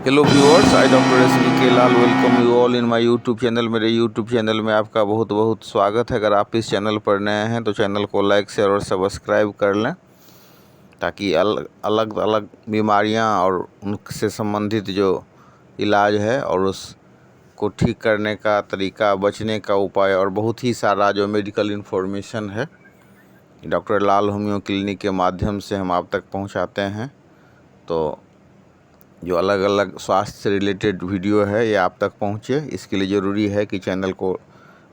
Hello viewers, I doctor S V K Lal welcome you all in my YouTube channel. मेरे YouTube channel में आपका बहुत बहुत स्वागत है। अगर आप इस चैनल पर नए हैं तो चैनल को लाइक शेयर और सब्सक्राइब कर लें, ताकि अलग अलग बीमारियां और उनसे संबंधित जो इलाज है और उसको ठीक करने का तरीका, बचने का उपाय और बहुत ही सारा जो मेडिकल इन्फॉर्मेशन है, डॉक्टर लाल होम्यो क्लिनिक के माध्यम से हम आप तक पहुँचाते हैं। तो जो अलग अलग स्वास्थ्य से रिलेटेड वीडियो है ये आप तक पहुँचे, इसके लिए ज़रूरी है कि चैनल को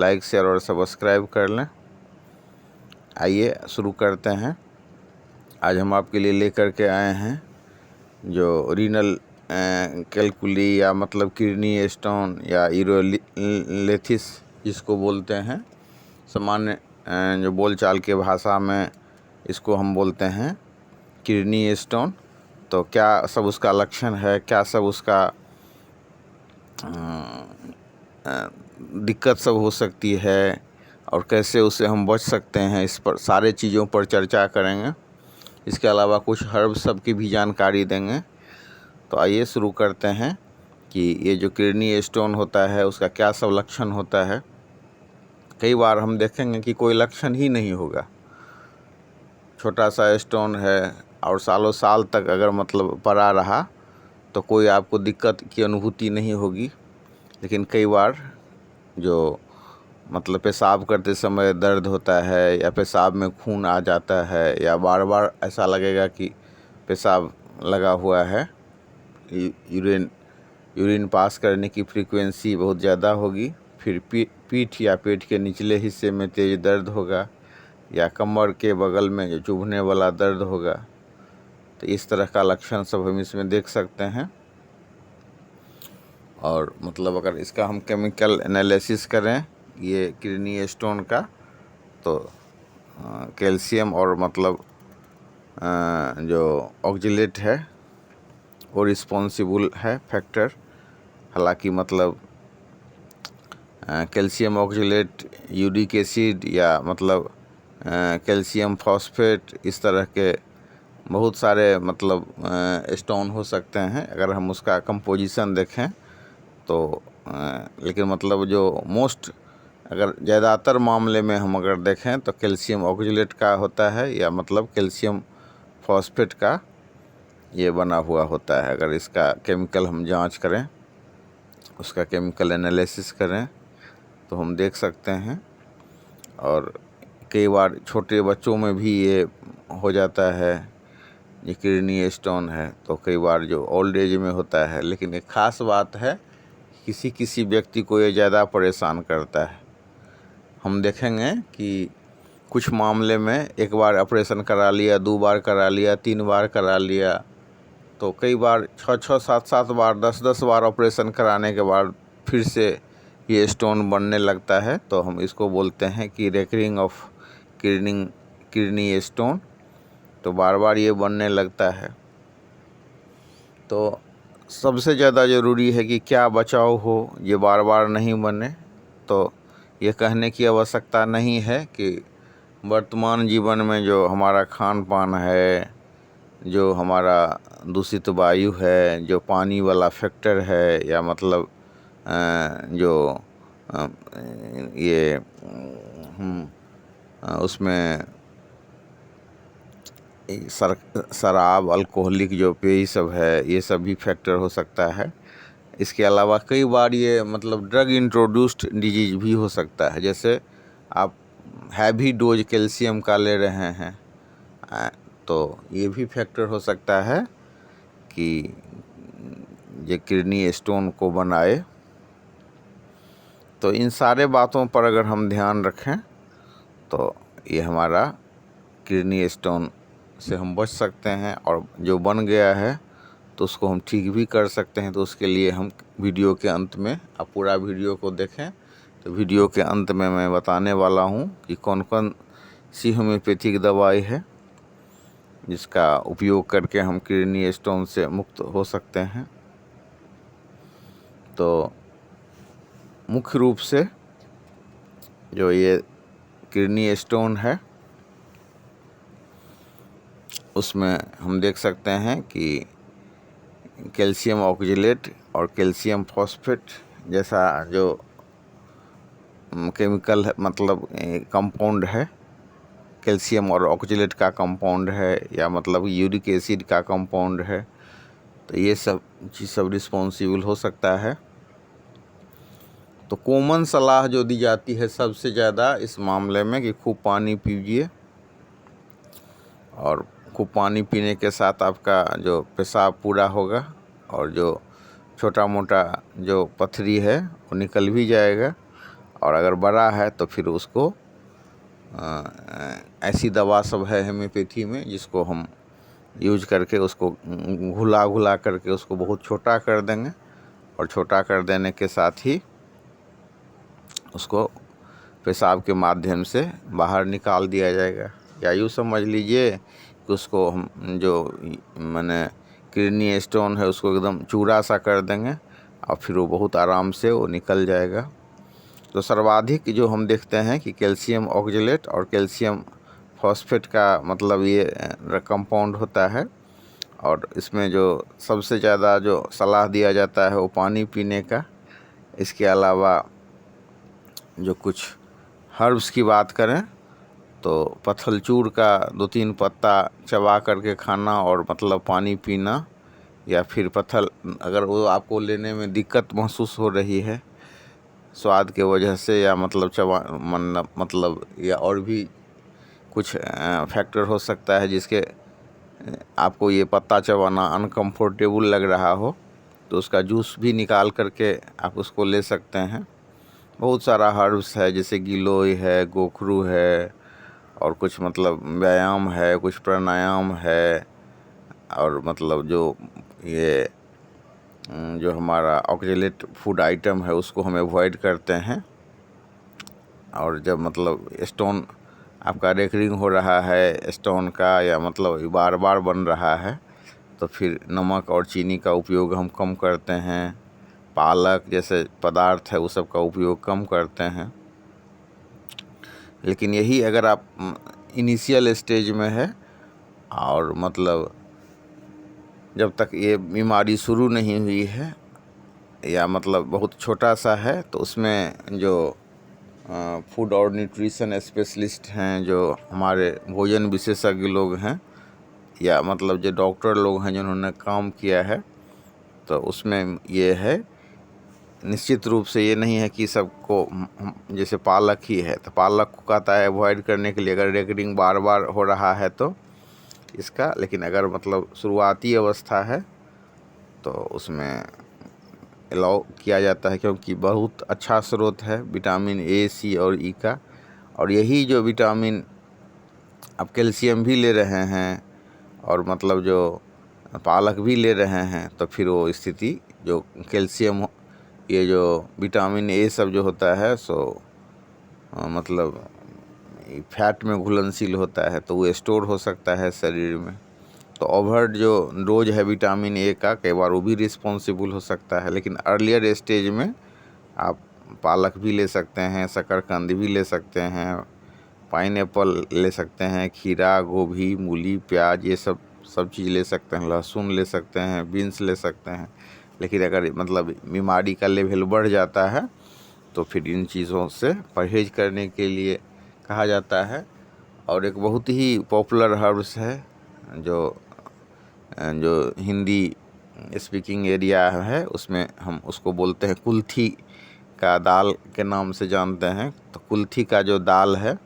लाइक शेयर और सब्सक्राइब कर लें। आइए शुरू करते हैं। आज हम आपके लिए लेकर के आए हैं जो रीनल कैलकुली या मतलब किडनी स्टोन या यूरोलिथिस जिसको बोलते हैं, सामान्य जो बोलचाल के भाषा में इसको हम बोलते हैं किडनी स्टोन। तो क्या सब उसका लक्षण है, क्या सब उसका दिक्कत सब हो सकती है और कैसे उससे हम बच सकते हैं, इस पर सारे चीज़ों पर चर्चा करेंगे। इसके अलावा कुछ हर्ब सब की भी जानकारी देंगे। तो आइए शुरू करते हैं कि ये जो किडनी स्टोन होता है उसका क्या सब लक्षण होता है। कई बार हम देखेंगे कि कोई लक्षण ही नहीं होगा, छोटा सा स्टोन है और सालों साल तक अगर मतलब पड़ा रहा तो कोई आपको दिक्कत की अनुभूति नहीं होगी। लेकिन कई बार जो मतलब पेशाब करते समय दर्द होता है या पेशाब में खून आ जाता है या बार बार ऐसा लगेगा कि पेशाब लगा हुआ है, यूरिन पास करने की फ्रीक्वेंसी बहुत ज़्यादा होगी, फिर पीठ या पेट के निचले हिस्से में तेज़ दर्द होगा या कमर के बगल में जो चुभने वाला दर्द होगा। तो इस तरह का लक्षण सब हम इसमें देख सकते हैं। और मतलब अगर इसका हम केमिकल एनालिसिस करें ये किडनी स्टोन का, तो कैल्शियम और मतलब जो ऑक्जेलेट है वो रिस्पॉन्सिबल है फैक्टर। हालांकि मतलब कैल्शियम ऑक्जेलेट, यूरिक एसिड या मतलब कैल्शियम फॉस्फेट, इस तरह के बहुत सारे मतलब स्टोन हो सकते हैं अगर हम उसका कंपोजिशन देखें तो। लेकिन मतलब जो मोस्ट अगर ज़्यादातर मामले में हम अगर देखें तो कैल्शियम ऑक्जेलेट का होता है या मतलब कैल्शियम फॉस्फेट का ये बना हुआ होता है। अगर इसका केमिकल हम जांच करें, उसका केमिकल एनालिसिस करें तो हम देख सकते हैं। और कई बार छोटे बच्चों में भी ये हो जाता है, ये किडनी स्टोन है। तो कई बार जो ओल्ड एज में होता है, लेकिन एक ख़ास बात है किसी किसी व्यक्ति को ये ज़्यादा परेशान करता है। हम देखेंगे कि कुछ मामले में एक बार ऑपरेशन करा लिया, 2 बार करा लिया, 3 बार करा लिया, तो कई बार 6-6, 7-7 बार, 10-10 बार ऑपरेशन कराने के बाद फिर से ये स्टोन बनने लगता है। तो हम इसको बोलते हैं कि रेकरिंग ऑफ किडनी स्टोन। तो बार बार ये बनने लगता है। तो सबसे ज़्यादा ज़रूरी है कि क्या बचाव हो, ये बार बार नहीं बने। तो ये कहने की आवश्यकता नहीं है कि वर्तमान जीवन में जो हमारा खान पान है, जो हमारा दूषित वायु है, जो पानी वाला फैक्टर है या मतलब जो ये उसमें शराब, अल्कोहलिक जो पेय सब है, ये सब भी फैक्टर हो सकता है। इसके अलावा कई बार ये मतलब ड्रग इंट्रोड्यूस्ड डिजीज भी हो सकता है। जैसे आप हैवी डोज कैल्शियम का ले रहे हैं, तो ये भी फैक्टर हो सकता है कि ये किडनी स्टोन को बनाए। तो इन सारे बातों पर अगर हम ध्यान रखें तो ये हमारा किडनी स्टोन से हम बच सकते हैं। और जो बन गया है तो उसको हम ठीक भी कर सकते हैं। तो उसके लिए हम वीडियो के अंत में, आप पूरा वीडियो को देखें तो वीडियो के अंत में मैं बताने वाला हूँ कि कौन कौन सी होम्योपैथिक दवाई है जिसका उपयोग करके हम किडनी स्टोन से मुक्त हो सकते हैं। तो मुख्य रूप से जो ये किडनी स्टोन है उसमें हम देख सकते हैं कि कैल्शियम ऑक्जेलेट और कैल्शियम फॉस्फेट जैसा जो केमिकल है, मतलब कंपाउंड है, कैल्शियम और ऑक्जेलेट का कंपाउंड है, या मतलब यूरिक एसिड का कंपाउंड है, तो ये सब चीज़ सब रिस्पॉन्सिबल हो सकता है। तो कॉमन सलाह जो दी जाती है सबसे ज़्यादा इस मामले में कि खूब पानी पीजिए, और खूब पानी पीने के साथ आपका जो पेशाब पूरा होगा, और जो छोटा मोटा जो पथरी है वो निकल भी जाएगा, और अगर बड़ा है तो फिर उसको ऐसी दवा सब है होम्योपैथी में जिसको हम यूज करके उसको घुला घुला करके उसको बहुत छोटा कर देंगे, और छोटा कर देने के साथ ही उसको पेशाब के माध्यम से बाहर निकाल दिया जाएगा। या यूँ समझ लीजिए कि उसको हम जो माने किडनी स्टोन है उसको एकदम चूरा सा कर देंगे, और फिर वो बहुत आराम से वो निकल जाएगा। तो सर्वाधिक जो हम देखते हैं कि कैल्शियम ऑक्जेलेट और कैल्शियम फॉस्फेट का मतलब ये कंपाउंड होता है, और इसमें जो सबसे ज़्यादा जो सलाह दिया जाता है वो पानी पीने का। इसके अलावा जो कुछ हर्ब्स की बात करें तो पत्थलचूर का 2-3 पत्ता चबा करके खाना और मतलब पानी पीना, या फिर पत्थल अगर वो आपको लेने में दिक्कत महसूस हो रही है स्वाद के वजह से, या मतलब मतलब या और भी कुछ फैक्टर हो सकता है जिसके आपको ये पत्ता चबाना अनकंफर्टेबल लग रहा हो, तो उसका जूस भी निकाल करके आप उसको ले सकते हैं। बहुत सारा हर्ब्स है, जैसे गिलोय है, गोखरू है, और कुछ मतलब व्यायाम है, कुछ प्राणायाम है, और मतलब जो ये जो हमारा ऑक्जेलेट फूड आइटम है उसको हम अवॉइड करते हैं। और जब मतलब स्टोन आपका रेकरिंग हो रहा है स्टोन का, या मतलब बार बार बन रहा है, तो फिर नमक और चीनी का उपयोग हम कम करते हैं। पालक जैसे पदार्थ है वो सब का उपयोग कम करते हैं। लेकिन यही अगर आप इनिशियल स्टेज में है, और मतलब जब तक ये बीमारी शुरू नहीं हुई है, या मतलब बहुत छोटा सा है, तो उसमें जो फूड और न्यूट्रिशन स्पेशलिस्ट हैं, जो हमारे भोजन विशेषज्ञ लोग हैं, या मतलब जो डॉक्टर लोग हैं जिन्होंने काम किया है, तो उसमें ये है निश्चित रूप से ये नहीं है कि सबको जैसे पालक ही है तो पालक को कहता है अवॉइड करने के लिए, अगर रेकरिंग बार बार हो रहा है तो इसका। लेकिन अगर मतलब शुरुआती अवस्था है तो उसमें अलाउ किया जाता है, क्योंकि बहुत अच्छा स्रोत है विटामिन ए, सी और ई का। और यही जो विटामिन आप कैल्शियम भी ले रहे हैं और मतलब जो पालक भी ले रहे हैं, तो फिर वो स्थिति जो कैल्शियम ये जो विटामिन ए सब जो होता है सो मतलब फैट में घुलनशील होता है, तो वो स्टोर हो सकता है शरीर में। तो ओवर जो डोज है विटामिन ए का, कई बार वो भी रिस्पॉन्सिबल हो सकता है। लेकिन अर्लियर स्टेज में आप पालक भी ले सकते हैं, शकरकंद भी ले सकते हैं, पाइनएप्पल ले सकते हैं, खीरा, गोभी, मूली, प्याज, ये सब चीज़ ले सकते हैं, लहसुन ले सकते हैं, बीन्स ले सकते हैं। लेकिन अगर मतलब बीमारी का लेवल बढ़ जाता है तो फिर इन चीज़ों से परहेज करने के लिए कहा जाता है। और एक बहुत ही पॉपुलर हर्ब्स है जो हिंदी स्पीकिंग एरिया है उसमें हम उसको बोलते हैं कुल्थी का दाल के नाम से जानते हैं। तो कुल्थी का जो दाल है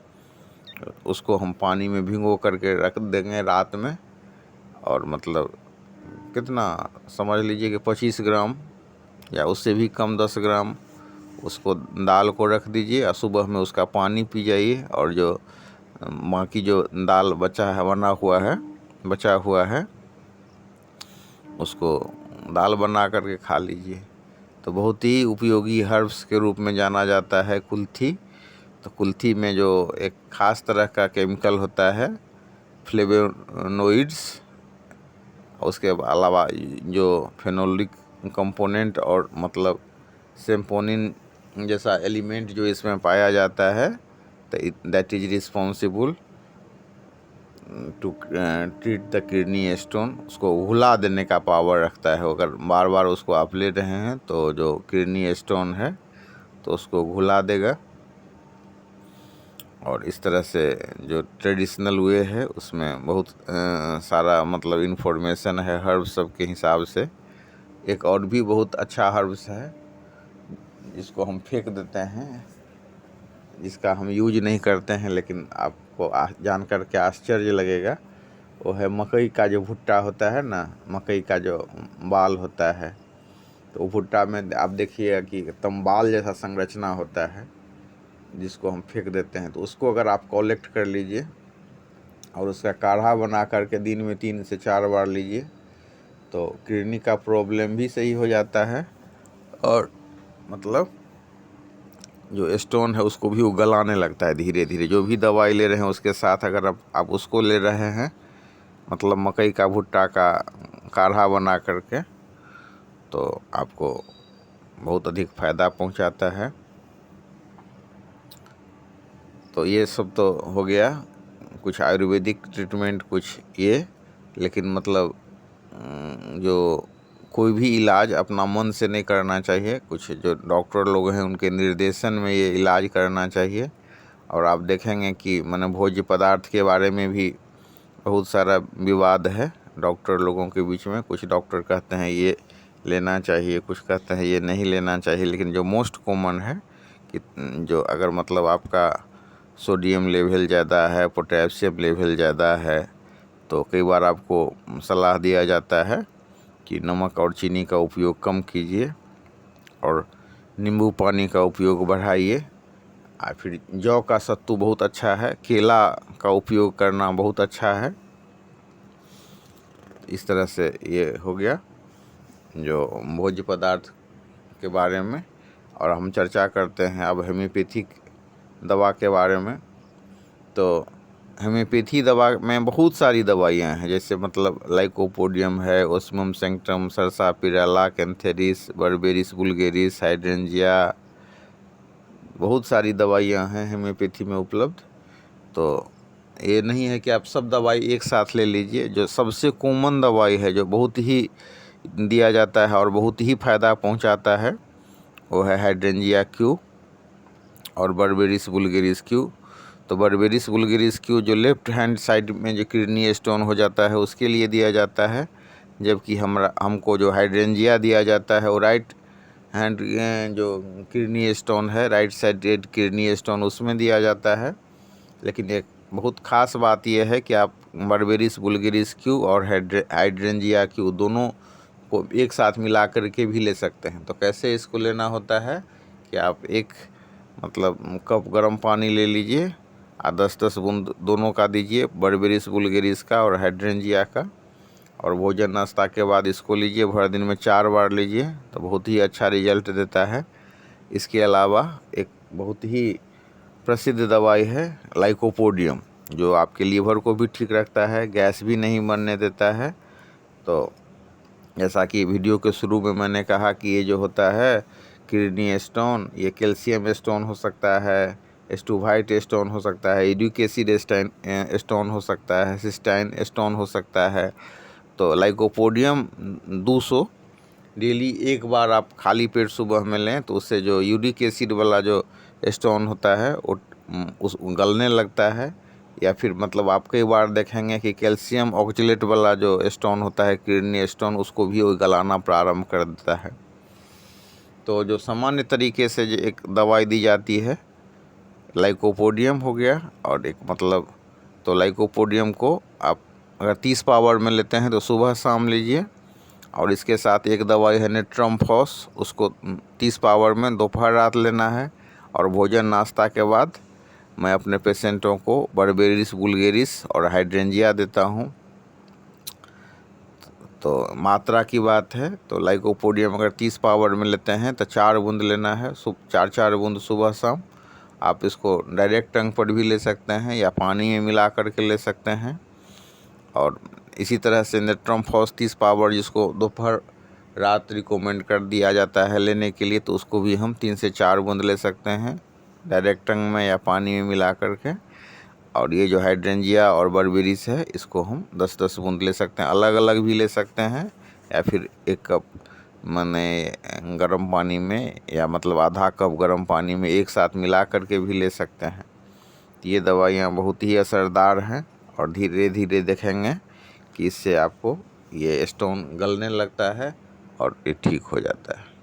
उसको हम पानी में भिगो करके रख देंगे रात में, और मतलब कितना समझ लीजिए कि 25 ग्राम या उससे भी कम 10 ग्राम उसको दाल को रख दीजिए, और सुबह में उसका पानी पी जाइए। और जो बाकी जो दाल बचा हुआ है उसको दाल बना करके खा लीजिए। तो बहुत ही उपयोगी हर्ब्स के रूप में जाना जाता है कुल्थी। तो कुल्थी में जो एक ख़ास तरह का केमिकल होता है फ्लेवोनोइड्स, उसके अलावा जो फेनोलिक कंपोनेंट और मतलब सेम्पोनिन जैसा एलिमेंट जो इसमें पाया जाता है, तो that is responsible to treat the kidney stone, उसको घुला देने का पावर रखता है। अगर बार बार उसको आप ले रहे हैं तो जो किडनी स्टोन है तो उसको घुला देगा। और इस तरह से जो ट्रेडिशनल वे है उसमें बहुत सारा मतलब इन्फॉर्मेशन है हर्ब्स सब के हिसाब से। एक और भी बहुत अच्छा हर्ब्स है जिसको हम फेंक देते हैं, जिसका हम यूज नहीं करते हैं, लेकिन आपको जान कर के आश्चर्य लगेगा। वो है मकई का जो भुट्टा होता है ना, मकई का जो बाल होता है, तो वो भुट्टा में आप देखिएगा कि एकदम बाल जैसा संरचना होता है जिसको हम फेंक देते हैं। तो उसको अगर आप कलेक्ट कर लीजिए और उसका काढ़ा बना करके दिन में 3 से 4 बार लीजिए तो किडनी का प्रॉब्लम भी सही हो जाता है। और मतलब जो स्टोन है उसको भी उगलाने लगता है धीरे धीरे। जो भी दवाई ले रहे हैं उसके साथ अगर आप उसको ले रहे हैं, मतलब मकई का भुट्टा का काढ़ा बना करके, तो आपको बहुत अधिक फ़ायदा पहुंचाता है। तो ये सब तो हो गया कुछ आयुर्वेदिक ट्रीटमेंट, कुछ ये। लेकिन मतलब जो कोई भी इलाज अपना मन से नहीं करना चाहिए। कुछ जो डॉक्टर लोग हैं उनके निर्देशन में ये इलाज करना चाहिए। और आप देखेंगे कि माने भोज्य पदार्थ के बारे में भी बहुत सारा विवाद है डॉक्टर लोगों के बीच में। कुछ डॉक्टर कहते हैं ये लेना चाहिए, कुछ कहते हैं ये नहीं लेना चाहिए। लेकिन जो मोस्ट कॉमन है कि जो अगर मतलब आपका सोडियम लेवल ज़्यादा है, पोटेशियम लेवल ज़्यादा है, तो कई बार आपको सलाह दिया जाता है कि नमक और चीनी का उपयोग कम कीजिए और नींबू पानी का उपयोग बढ़ाइए। और फिर जौ का सत्तू बहुत अच्छा है, केला का उपयोग करना बहुत अच्छा है। इस तरह से ये हो गया जो भोज्य पदार्थ के बारे में। और हम चर्चा करते हैं अब होम्योपैथिक दवा के बारे में। तो होम्योपैथी दवा में बहुत सारी दवाइयाँ हैं, जैसे मतलब लाइकोपोडियम है, ocimum sanctum, sarsaparilla, cantharis, berberis vulgaris, hydrangea, बहुत सारी दवाइयाँ हैं होम्योपैथी में उपलब्ध। तो ये नहीं है कि आप सब दवाई एक साथ ले लीजिए। जो सबसे कॉमन दवाई है, जो बहुत ही दिया जाता है और बहुत ही फ़ायदा पहुंचाता है, वो है हाइड्रेंजिया क्यू और बर्बेरिस वुल्गेरिस क्यू। तो बर्बेरिस वुल्गेरिस क्यू जो लेफ्ट हैंड साइड में जो किडनी स्टोन हो जाता है उसके लिए दिया जाता है, जबकि हमको जो हाइड्रेंजिया दिया जाता है वो राइट हैंड जो किडनी स्टोन है, राइट साइड किडनी स्टोन, उसमें दिया जाता है। लेकिन एक बहुत ख़ास बात यह है कि आप बर्बेरिस वुल्गेरिस क्यू और हाइड्रेंजिया क्यू दोनों को एक साथ मिला कर के भी ले सकते हैं। तो कैसे इसको लेना होता है कि आप एक मतलब कप गर्म पानी ले लीजिए और 10-10 बूंद दोनों का दीजिए, बर्बेरिस वुल्गेरिस का और हाइड्रेंजिया का। और भोजन नाश्ता के बाद इसको लीजिए, भर दिन में 4 बार लीजिए, तो बहुत ही अच्छा रिजल्ट देता है। इसके अलावा एक बहुत ही प्रसिद्ध दवाई है लाइकोपोडियम, जो आपके लीवर को भी ठीक रखता है, गैस भी नहीं बनने देता है। तो जैसा कि वीडियो के शुरू में मैंने कहा कि ये जो होता है किडनी स्टोन, ये कैल्शियम स्टोन हो सकता है, एस्टुवाइट स्टोन हो सकता है, यूरिक एसिड स्टोन हो सकता है, सिस्टाइन स्टोन हो सकता है। तो लाइकोपोडियम 200 डेली एक बार आप खाली पेट सुबह में लें तो उससे जो यूरिक एसिड वाला जो स्टोन होता है वो उस गलने लगता है। या फिर मतलब आप कई बार देखेंगे कि कैल्शियम ऑक्जेलेट वाला जो स्टोन होता है किडनी स्टोन, उसको भी वो गलाना प्रारंभ कर देता है। तो जो सामान्य तरीके से जो एक दवाई दी जाती है लाइकोपोडियम हो गया, और एक मतलब तो लाइकोपोडियम को आप अगर 30 पावर में लेते हैं तो सुबह शाम लीजिए। और इसके साथ एक दवाई है नेट्रम्फॉस, उसको 30 पावर में दोपहर रात लेना है। और भोजन नाश्ता के बाद मैं अपने पेशेंटों को बर्बेरिस वुल्गेरिस और हाइड्रेंजिया देता हूं। तो मात्रा की बात है तो लाइकोपोडियम अगर 30 पावर में लेते हैं तो 4 बूंद लेना है, 4-4 बूंद सुबह शाम। आप इसको डायरेक्ट टंग पर भी ले सकते हैं या पानी में मिला करके ले सकते हैं। और इसी तरह से नेट्रम्फॉस 30 पावर, जिसको दोपहर रात रिकमेंड कर दिया जाता है लेने के लिए, तो उसको भी हम 3 से 4 बूंद ले सकते हैं डायरेक्ट टंग में या पानी में मिला करके। और ये जो हाइड्रेंजिया और बर्बेरिस है, इसको हम 10-10 बूंद ले सकते हैं, अलग अलग भी ले सकते हैं, या फिर 1 कप माने गर्म पानी में, या मतलब आधा कप गर्म पानी में एक साथ मिला करके भी ले सकते हैं। ये दवाइयाँ बहुत ही असरदार हैं और धीरे धीरे देखेंगे कि इससे आपको ये स्टोन गलने लगता है और ये ठीक हो जाता है।